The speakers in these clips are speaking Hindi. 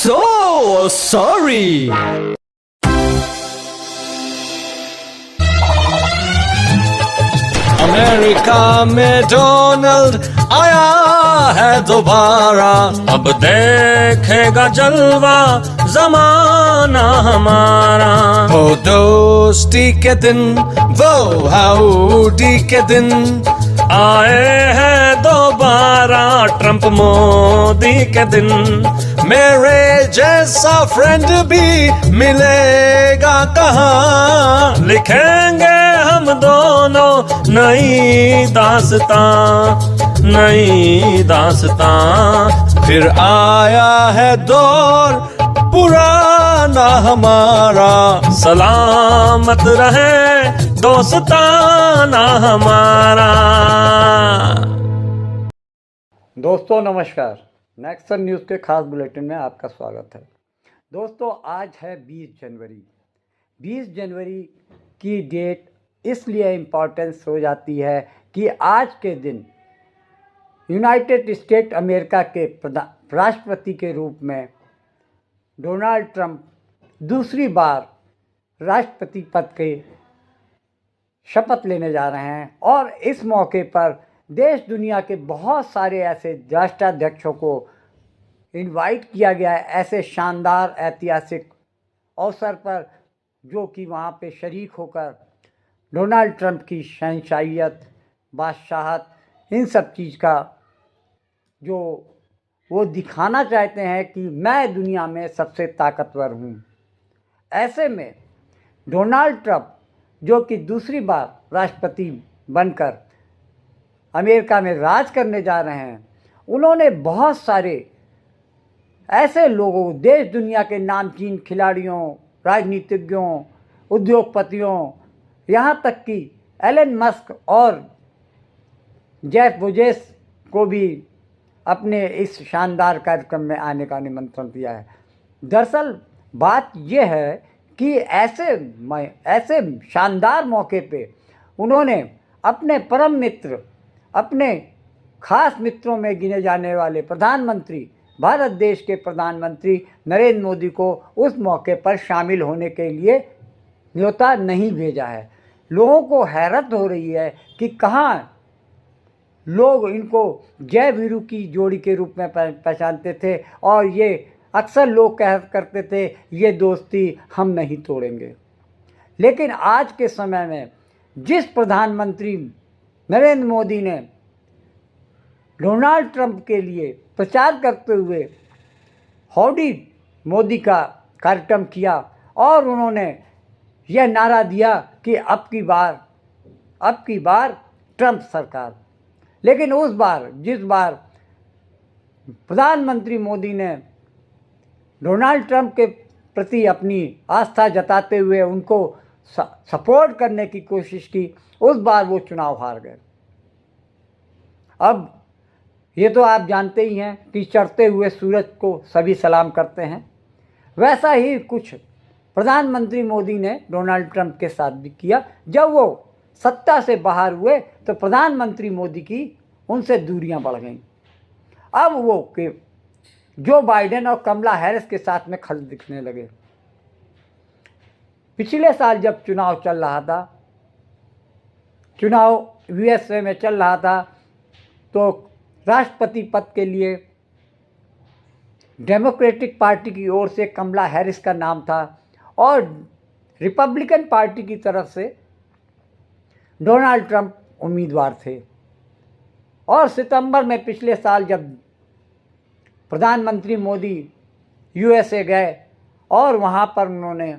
So sorry. अमेरिका में डोनाल्ड आया है दोबारा, अब देखेगा जलवा जमाना हमारा। वो दोस्ती के दिन, वो हाउडी के दिन, आए हैं दोबारा ट्रम्प मोदी के दिन। मेरे जैसा फ्रेंड भी मिलेगा कहाँ, लिखेंगे हम दोनों नई दास्तां, नई दास्तां। फिर आया है दौर पुराना हमारा, सलामत रहे दोस्ताना हमारा। दोस्तों नमस्कार, नेक्सन न्यूज़ के खास बुलेटिन में आपका स्वागत है। दोस्तों आज है 20 जनवरी। 20 जनवरी की डेट इसलिए इम्पोर्टेंस हो जाती है कि आज के दिन यूनाइटेड स्टेट अमेरिका के राष्ट्रपति के रूप में डोनाल्ड ट्रंप दूसरी बार राष्ट्रपति पद के शपथ लेने जा रहे हैं। और इस मौके पर देश दुनिया के बहुत सारे ऐसे राष्ट्राध्यक्षों को इनवाइट किया गया है, ऐसे शानदार ऐतिहासिक अवसर पर, जो कि वहाँ पे शरीक होकर डोनाल्ड ट्रंप की शहंशाहियत, बादशाहत, इन सब चीज़ का जो वो दिखाना चाहते हैं कि मैं दुनिया में सबसे ताकतवर हूँ। ऐसे में डोनाल्ड ट्रंप, जो कि दूसरी बार राष्ट्रपति बनकर अमेरिका में राज करने जा रहे हैं, उन्होंने बहुत सारे ऐसे लोगों, देश दुनिया के नामचीन खिलाड़ियों, राजनीतिज्ञों, उद्योगपतियों, यहाँ तक कि एलन मस्क और जेफ बेजोस को भी अपने इस शानदार कार्यक्रम में आने का निमंत्रण दिया है। दरअसल बात यह है कि ऐसे शानदार मौके पे उन्होंने अपने परम मित्र, अपने खास मित्रों में गिने जाने वाले प्रधानमंत्री, भारत देश के प्रधानमंत्री नरेंद्र मोदी को उस मौके पर शामिल होने के लिए न्योता नहीं भेजा है। लोगों को हैरत हो रही है कि कहाँ लोग इनको जय वीरू की जोड़ी के रूप में पहचानते थे, और ये अक्सर लोग करते थे ये दोस्ती हम नहीं तोड़ेंगे। लेकिन आज के समय में जिस प्रधानमंत्री नरेंद्र मोदी ने डोनाल्ड ट्रंप के लिए प्रचार करते हुए हाउडी मोदी का कार्यक्रम किया, और उन्होंने यह नारा दिया कि अब की बार ट्रंप सरकार। लेकिन उस बार, जिस बार प्रधानमंत्री मोदी ने डोनाल्ड ट्रंप के प्रति अपनी आस्था जताते हुए उनको सपोर्ट करने की कोशिश की, उस बार वो चुनाव हार गए। अब ये तो आप जानते ही हैं कि चढ़ते हुए सूरज को सभी सलाम करते हैं। वैसा ही कुछ प्रधानमंत्री मोदी ने डोनाल्ड ट्रंप के साथ भी किया। जब वो सत्ता से बाहर हुए तो प्रधानमंत्री मोदी की उनसे दूरियां बढ़ गईं। अब वो कि जो बाइडेन और कमला हैरिस के साथ में खड़े दिखने लगे। पिछले साल जब चुनाव चल रहा था, चुनाव यूएसए में चल रहा था, तो राष्ट्रपति पद के लिए डेमोक्रेटिक पार्टी की ओर से कमला हैरिस का नाम था, और रिपब्लिकन पार्टी की तरफ से डोनाल्ड ट्रंप उम्मीदवार थे। और सितंबर में पिछले साल जब प्रधानमंत्री मोदी यूएसए गए और वहाँ पर उन्होंने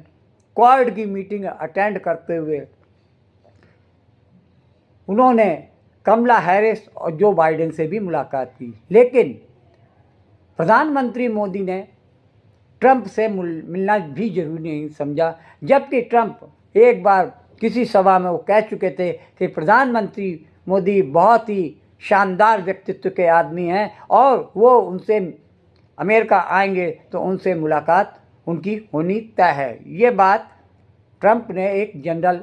क्वाड की मीटिंग अटेंड करते हुए उन्होंने कमला हैरिस और जो बाइडेन से भी मुलाकात की। लेकिन प्रधानमंत्री मोदी ने ट्रंप से मिलना भी जरूरी नहीं समझा, जबकि ट्रंप एक बार किसी सभा में वो कह चुके थे कि प्रधानमंत्री मोदी बहुत ही शानदार व्यक्तित्व के आदमी हैं, और वो उनसे अमेरिका आएंगे तो उनसे मुलाकात उनकी होनी तय है। ये बात ट्रंप ने एक जनरल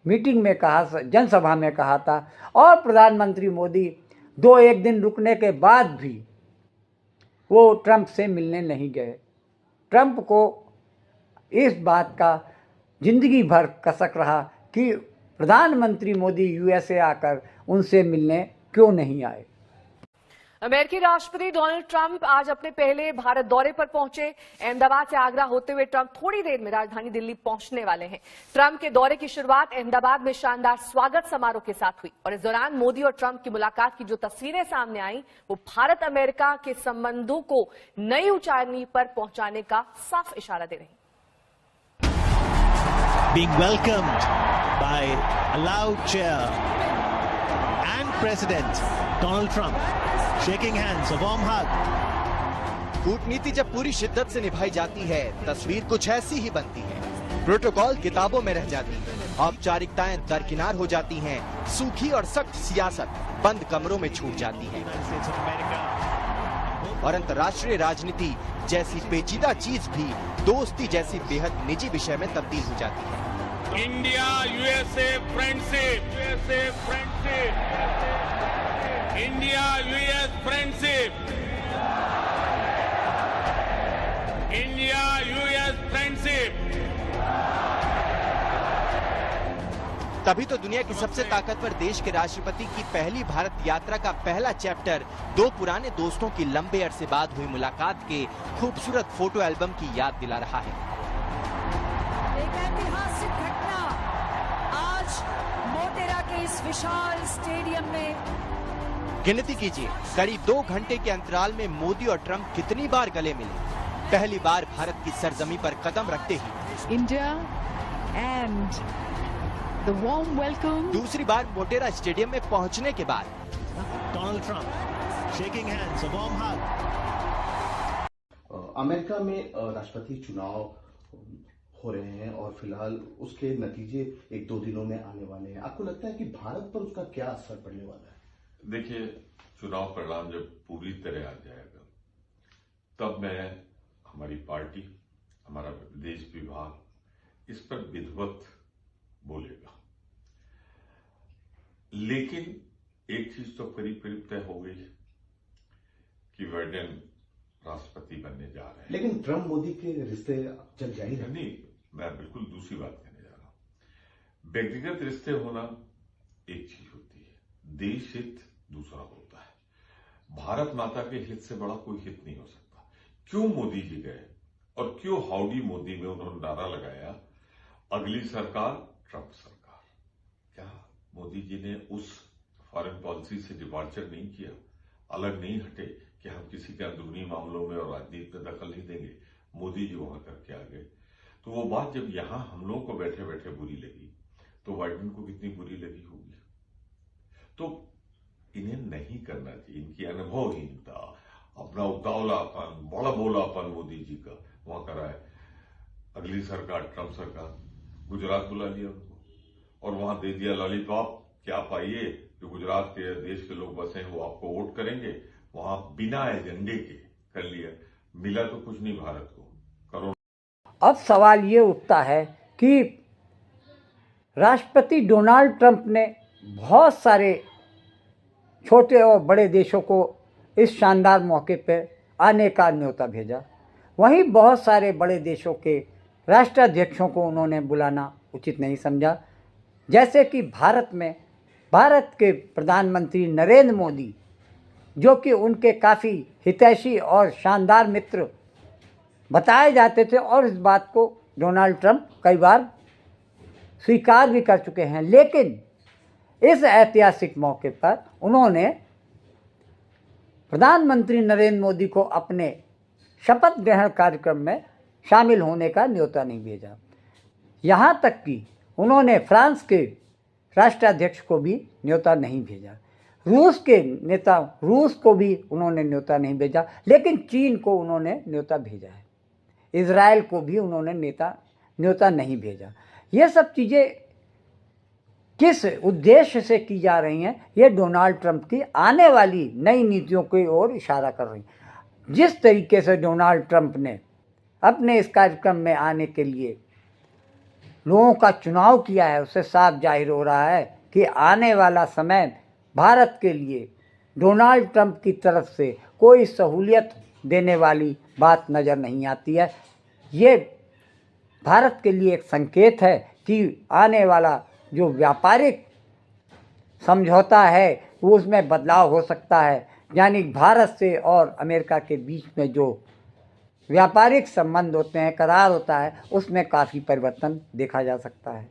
मीटिंग में कहा, जनसभा में कहा था। और प्रधानमंत्री मोदी 2-1 दिन रुकने के बाद भी वो ट्रंप से मिलने नहीं गए। ट्रंप को इस बात का जिंदगी भर कसक रहा कि प्रधानमंत्री मोदी यूएसए आकर उनसे मिलने क्यों नहीं आए। अमेरिकी राष्ट्रपति डोनाल्ड ट्रंप आज अपने पहले भारत दौरे पर पहुंचे। अहमदाबाद से आगरा होते हुए ट्रंप थोड़ी देर में राजधानी दिल्ली पहुंचने वाले हैं। ट्रंप के दौरे की शुरुआत अहमदाबाद में शानदार स्वागत समारोह के साथ हुई और इस दौरान मोदी और ट्रंप की मुलाकात की जो तस्वीरें सामने आई वो भारत अमेरिका के संबंधों को नई ऊंचाई पर पहुंचाने का साफ इशारा दे रही। Being welcomed by a loud cheer and President Donald Trump shaking hands, a warm hug. कूटनीति जब पूरी शिद्दत से निभाई जाती है तस्वीर कुछ ऐसी ही बनती है। प्रोटोकॉल किताबों में रह जाती है, औपचारिकताएं दरकिनार हो जाती हैं, सूखी और सख्त सियासत बंद कमरों में छूट जाती है और अंतर्राष्ट्रीय राजनीति जैसी पेचीदा चीज भी दोस्ती जैसी बेहद निजी विषय में तब्दील हो जाती है। India USA friendship, India US friendship, India US friendship. तभी तो दुनिया की सबसे ताकतवर देश के राष्ट्रपति की पहली भारत यात्रा का पहला चैप्टर दो पुराने दोस्तों की लंबे अरसे बाद हुई मुलाकात के खूबसूरत फोटो एल्बम की याद दिला रहा है। एक ऐतिहासिक घटना आज मोटेरा के इस विशाल स्टेडियम में। गिनती कीजिए, करीब 2 घंटे के अंतराल में मोदी और ट्रंप कितनी बार गले मिले। पहली बार भारत की सरजमी पर कदम रखते ही India and the warm welcome. दूसरी बार मोटेरा स्टेडियम में पहुंचने के बाद Donald Trump shaking hands, a warm hug. America में राष्ट्रपति चुनाव हो रहे हैं और फिलहाल उसके नतीजे 1-2 दिनों में आने वाले हैं। आपको लगता है कि भारत पर उसका क्या असर पड़ने वाला है? देखिए, चुनाव परिणाम जब पूरी तरह आ जाएगा तब मैं हमारी पार्टी, हमारा विदेश विभाग इस पर विधिवत बोलेगा। लेकिन एक चीज तो करीब करीब तय हो गई कि बाइडेन राष्ट्रपति बनने जा रहे हैं। लेकिन ट्रंप मोदी के रिश्ते चल जाएंगे। नहीं, मैं बिल्कुल दूसरी बात कहने जा रहा हूं। व्यक्तिगत रिश्ते होना एक चीज होती है, देश हित दूसरा होता है। भारत माता के हित से बड़ा कोई हित नहीं हो सकता। क्यों मोदी जी गए और क्यों हाउडी मोदी में उन्होंने नारा लगाया, अगली सरकार ट्रंप सरकार। क्या मोदी जी ने उस फॉरेन पॉलिसी से डिपार्चर नहीं किया, अलग नहीं हटे कि हम किसी के अंदरूनी मामलों में और राजनीति में दखल नहीं देंगे? मोदी जी वहां करके आ गए। तो वो बात जब यहां हम लोगों को बैठे बैठे बुरी लगी तो बाइडेन को कितनी बुरी लगी होगी। तो इन्हें नहीं करना चाहिए। इनकी अनुभवहीनता, अपना उतावलापन, बड़ा बोलापन मोदी जी का वहां करा है। अगली सरकार ट्रंप सरकार, गुजरात बुला लिया उनको और वहां दे दिया लॉलीपॉप कि आप आइए, जो गुजरात के देश के लोग बसे हैं वो आपको वोट करेंगे। वहां बिना एजेंडे के कर लिया। मिला तो कुछ नहीं भारत को, करोड़। अब सवाल ये उठता है कि राष्ट्रपति डोनाल्ड ट्रंप ने बहुत सारे छोटे और बड़े देशों को इस शानदार मौके पर आने का न्योता भेजा, वहीं बहुत सारे बड़े देशों के राष्ट्राध्यक्षों को उन्होंने बुलाना उचित नहीं समझा। जैसे कि भारत में भारत के प्रधानमंत्री नरेंद्र मोदी, जो कि उनके काफ़ी हितैषी और शानदार मित्र बताए जाते थे और इस बात को डोनाल्ड ट्रंप कई बार स्वीकार भी कर चुके हैं, लेकिन इस ऐतिहासिक मौके पर उन्होंने प्रधानमंत्री नरेंद्र मोदी को अपने शपथ ग्रहण कार्यक्रम में शामिल होने का न्योता नहीं भेजा। यहाँ तक कि उन्होंने फ्रांस के राष्ट्राध्यक्ष को भी न्योता नहीं भेजा, रूस के नेता रूस को भी उन्होंने न्योता नहीं भेजा, लेकिन चीन को उन्होंने न्योता भेजा है। इजराइल को भी उन्होंने न्योता नहीं भेजा। ये सब चीज़ें किस उद्देश्य से की जा रही हैं, ये डोनाल्ड ट्रंप की आने वाली नई नीतियों की ओर इशारा कर रही हैं। जिस तरीके से डोनाल्ड ट्रंप ने अपने इस कार्यक्रम में आने के लिए लोगों का चुनाव किया है, उससे साफ जाहिर हो रहा है कि आने वाला समय भारत के लिए डोनाल्ड ट्रंप की तरफ से कोई सहूलियत देने वाली बात नज़र नहीं आती है। ये भारत के लिए एक संकेत है कि आने वाला जो व्यापारिक समझौता है वो उसमें बदलाव हो सकता है। यानी भारत से और अमेरिका के बीच में जो व्यापारिक संबंध होते हैं, करार होता है, उसमें काफ़ी परिवर्तन देखा जा सकता है।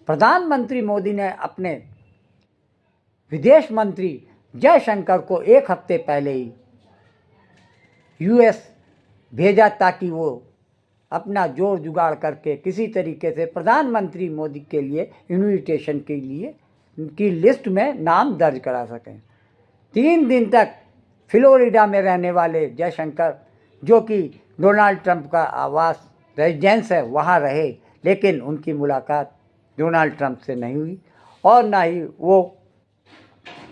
प्रधानमंत्री मोदी ने अपने विदेश मंत्री जयशंकर को एक हफ्ते पहले ही यूएस भेजा ताकि वो अपना जोड़ जुगाड़ करके किसी तरीके से प्रधानमंत्री मोदी के लिए इन्विटेशन के लिए की लिस्ट में नाम दर्ज करा सकें। 3 दिन तक फ्लोरिडा में रहने वाले जयशंकर, जो कि डोनाल्ड ट्रंप का आवास रेजिडेंस है, वहाँ रहे, लेकिन उनकी मुलाकात डोनाल्ड ट्रंप से नहीं हुई और ना ही वो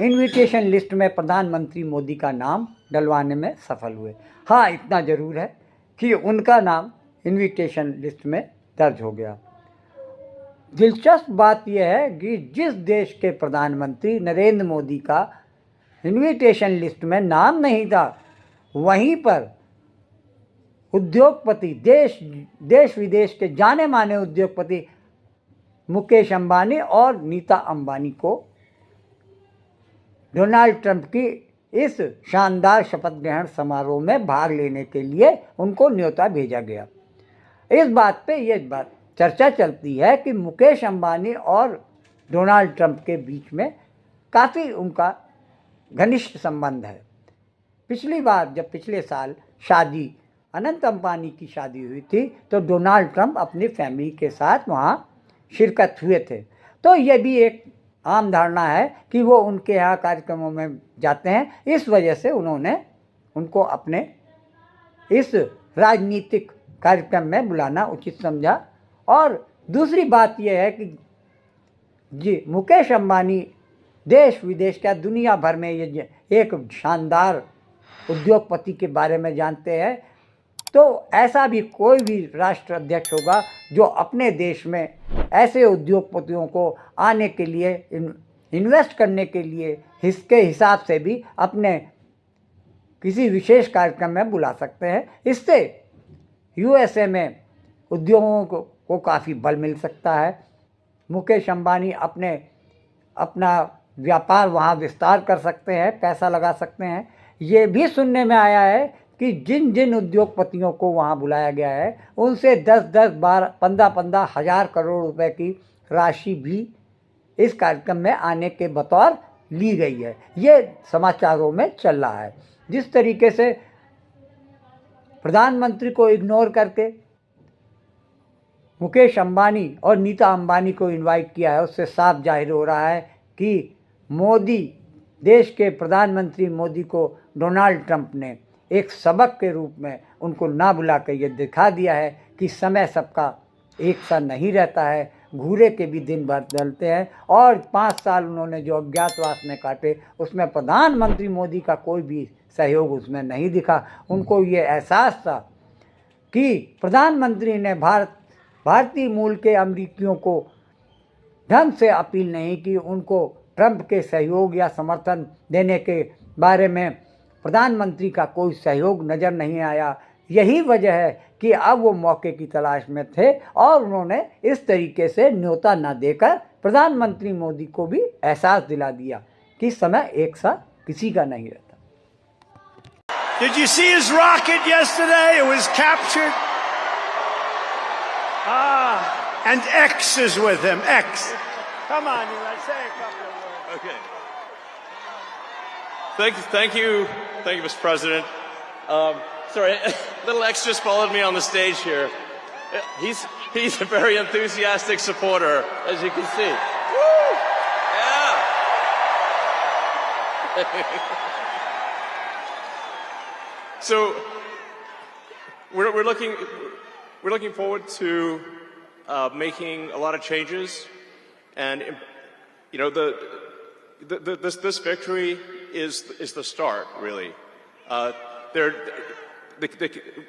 इन्विटेशन लिस्ट में प्रधानमंत्री मोदी का नाम डलवाने में सफल हुए। हाँ, इतना ज़रूर है कि उनका नाम इन्विटेशन लिस्ट में दर्ज हो गया। दिलचस्प बात यह है कि जिस देश के प्रधानमंत्री नरेंद्र मोदी का इन्विटेशन लिस्ट में नाम नहीं था, वहीं पर उद्योगपति, देश विदेश के जाने माने उद्योगपति मुकेश अंबानी और नीता अंबानी को डोनाल्ड ट्रंप की इस शानदार शपथ ग्रहण समारोह में भाग लेने के लिए उनको न्योता भेजा गया। इस बात पे ये बात चर्चा चलती है कि मुकेश अंबानी और डोनाल्ड ट्रंप के बीच में काफ़ी उनका घनिष्ठ संबंध है। पिछली बार जब पिछले साल शादी अनंत अंबानी की शादी हुई थी तो डोनाल्ड ट्रंप अपनी फैमिली के साथ वहाँ शिरकत हुए थे। तो ये भी एक आम धारणा है कि वो उनके यहाँ कार्यक्रमों में जाते हैं, इस वजह से उन्होंने उनको अपने इस राजनीतिक कार्यक्रम में बुलाना उचित समझा। और दूसरी बात यह है कि जी मुकेश अंबानी देश विदेश क्या दुनिया भर में ये एक शानदार उद्योगपति के बारे में जानते हैं। तो ऐसा भी कोई भी राष्ट्र अध्यक्ष होगा जो अपने देश में ऐसे उद्योगपतियों को आने के लिए इन्वेस्ट करने के लिए इसके हिसाब से भी अपने किसी विशेष कार्यक्रम में बुला सकते हैं। इससे यूएसए में उद्योगों को काफ़ी बल मिल सकता है। मुकेश अंबानी अपना व्यापार वहाँ विस्तार कर सकते हैं, पैसा लगा सकते हैं। ये भी सुनने में आया है कि जिन जिन उद्योगपतियों को वहाँ बुलाया गया है उनसे 10-10, 15-15 हज़ार करोड़ रुपए की राशि भी इस कार्यक्रम में आने के बतौर ली गई है। ये समाचारों में चल रहा है। जिस तरीके से प्रधानमंत्री को इग्नोर करके मुकेश अंबानी और नीता अंबानी को इनवाइट किया है, उससे साफ जाहिर हो रहा है कि देश के प्रधानमंत्री मोदी को डोनाल्ड ट्रंप ने एक सबक के रूप में उनको ना बुला कर ये दिखा दिया है कि समय सबका एक सा नहीं रहता है, घूरे के भी दिन बदलते हैं। और 5 साल उन्होंने जो अज्ञातवास में काटे उसमें प्रधानमंत्री मोदी का कोई भी सहयोग उसमें नहीं दिखा। उनको ये एहसास था कि प्रधानमंत्री ने भारतीय मूल के अमेरिकियों को ढंग से अपील नहीं की, उनको ट्रंप के सहयोग या समर्थन देने के बारे में प्रधानमंत्री का कोई सहयोग नज़र नहीं आया। यही वजह है कि अब वो मौके की तलाश में थे और उन्होंने इस तरीके से न्योता न देकर प्रधानमंत्री मोदी को भी एहसास दिला दिया कि समय एक सा किसी का नहीं रहता। Did you see his rocket yesterday? It was captured. And X is with him. X. Come on, Eli, say a couple of words. Okay. Thank you, Mr. President. Sorry, little X just followed me on the stage here. He's a very enthusiastic supporter, as you can see. Woo! Yeah. So we're looking forward to making a lot of changes, and you know this victory is the start, really.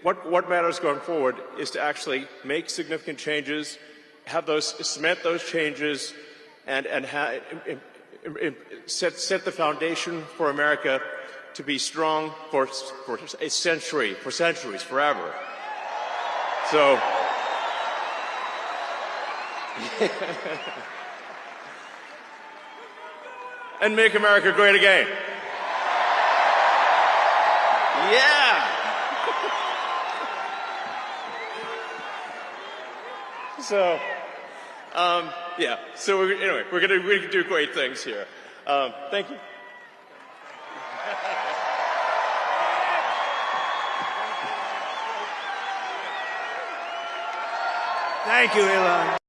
What matters going forward is to actually make significant changes, cement those changes, and set the foundation for America to be strong for centuries, forever. So, and make America great again. Yeah. So, yeah. So anyway, we're gonna do great things here. Thank you. Thank you, Elon.